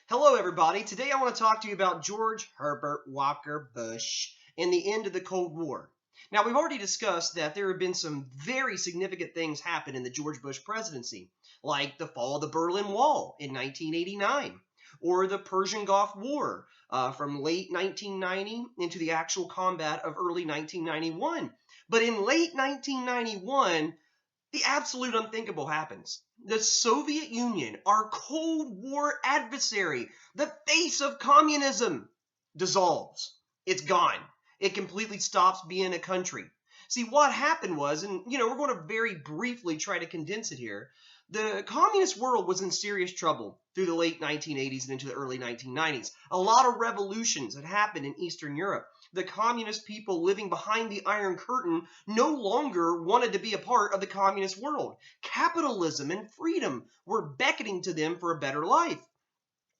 Hello, everybody. Today I want to talk to you about George Herbert Walker Bush and the end of the Cold War. Now, we've already discussed that there have been some very significant things happen in the George Bush presidency, like the fall of the Berlin Wall in 1989, or the Persian Gulf War from late 1990 into the actual combat of early 1991. But in late 1991, the absolute unthinkable happens. The Soviet Union, our Cold War adversary, the face of communism, dissolves. It's gone. It completely stops being a country. See, what happened was, and we're going to very briefly try to condense it here. The communist world was in serious trouble through the late 1980s and into the early 1990s. A lot of revolutions had happened in Eastern Europe. The communist people living behind the Iron Curtain no longer wanted to be a part of the communist world. Capitalism and freedom were beckoning to them for a better life.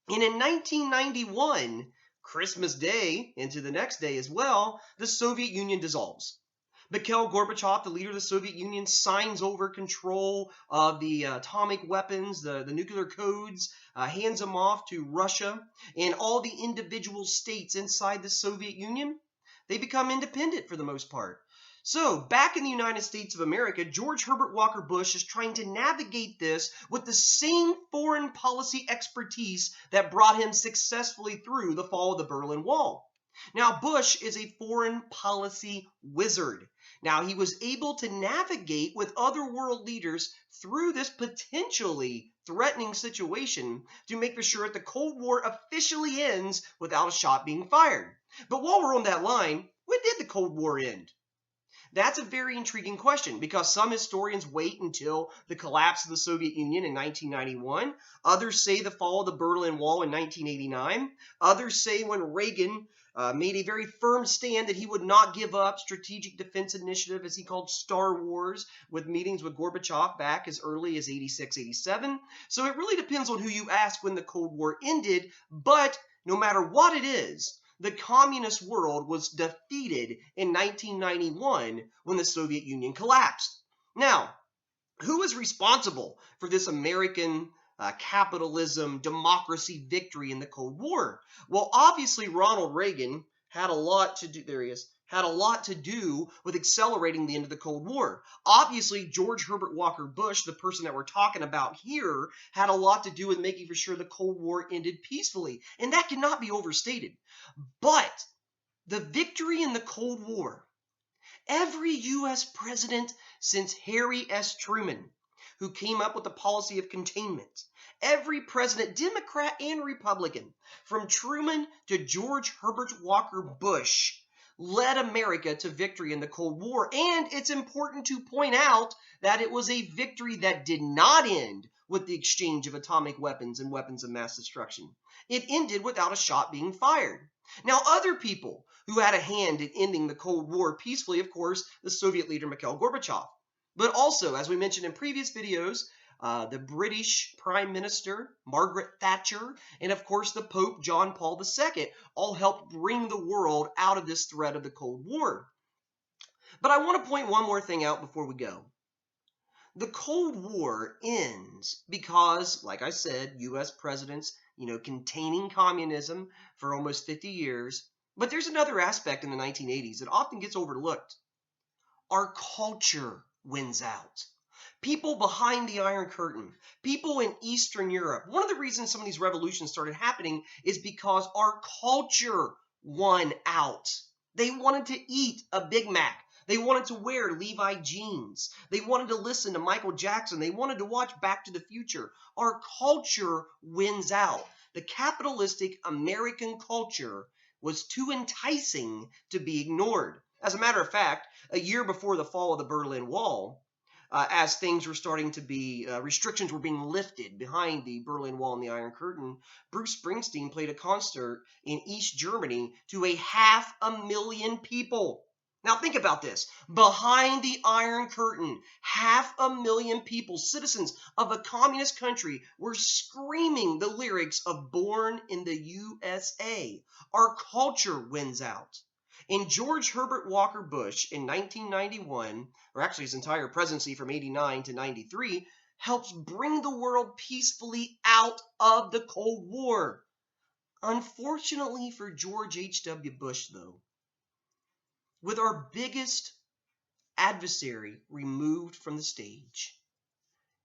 And in 1991, Christmas Day, into the next day as well, the Soviet Union dissolves. Mikhail Gorbachev, the leader of the Soviet Union, signs over control of the atomic weapons, the nuclear codes, hands them off to Russia, and all the individual states inside the Soviet Union, they become independent for the most part. So, back in the United States of America, George Herbert Walker Bush is trying to navigate this with the same foreign policy expertise that brought him successfully through the fall of the Berlin Wall. Now, Bush is a foreign policy wizard. Now, he was able to navigate with other world leaders through this potentially threatening situation to make for sure that the Cold War officially ends without a shot being fired. But while we're on that line, when did the Cold War end? That's a very intriguing question because some historians wait until the collapse of the Soviet Union in 1991. Others say the fall of the Berlin Wall in 1989. Others say when Reagan made a very firm stand that he would not give up Strategic Defense Initiative, as he called Star Wars, with meetings with Gorbachev back as early as 86, 87. So it really depends on who you ask when the Cold War ended. But no matter what it is, the communist world was defeated in 1991 when the Soviet Union collapsed. Now, who is responsible for this American capitalism, democracy victory in the Cold War? Well, obviously, Ronald Reagan had a lot to do. There he is. Had a lot to do with accelerating the end of the Cold War. Obviously, George Herbert Walker Bush, the person that we're talking about here, had a lot to do with making for sure the Cold War ended peacefully. And that cannot be overstated. But the victory in the Cold War, every U.S. president since Harry S. Truman, who came up with the policy of containment, every president, Democrat and Republican, from Truman to George Herbert Walker Bush, led America to victory in the Cold War. And it's important to point out that it was a victory that did not end with the exchange of atomic weapons and weapons of mass destruction. It ended without a shot being fired. Now, other people who had a hand in ending the Cold War peacefully, of course, the Soviet leader Mikhail Gorbachev. But also, as we mentioned in previous videos, the British Prime Minister, Margaret Thatcher, and of course the Pope John Paul II all helped bring the world out of this threat of the Cold War. But I want to point one more thing out before we go. The Cold War ends because, like I said, U.S. presidents, containing communism for almost 50 years. But there's another aspect in the 1980s that often gets overlooked. Our culture wins out. People behind the Iron Curtain, people in Eastern Europe. One of the reasons some of these revolutions started happening is because our culture won out. They wanted to eat a Big Mac. They wanted to wear Levi jeans. They wanted to listen to Michael Jackson. They wanted to watch Back to the Future. Our culture wins out. The capitalistic American culture was too enticing to be ignored. As a matter of fact, a year before the fall of the Berlin Wall, as things were starting to be, restrictions were being lifted behind the Berlin Wall and the Iron Curtain, Bruce Springsteen played a concert in East Germany to 500,000 people. Now think about this. Behind the Iron Curtain, 500,000 people, citizens of a communist country, were screaming the lyrics of Born in the USA. Our culture wins out. And George Herbert Walker Bush in 1991, or actually his entire presidency from 89 to 93, helps bring the world peacefully out of the Cold War. Unfortunately for George H.W. Bush, though, with our biggest adversary removed from the stage,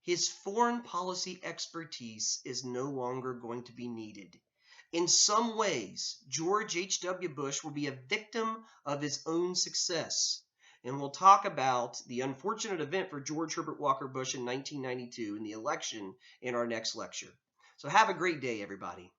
his foreign policy expertise is no longer going to be needed. In some ways, George H.W. Bush will be a victim of his own success. And we'll talk about the unfortunate event for George Herbert Walker Bush in 1992 in the election in our next lecture. So have a great day, everybody.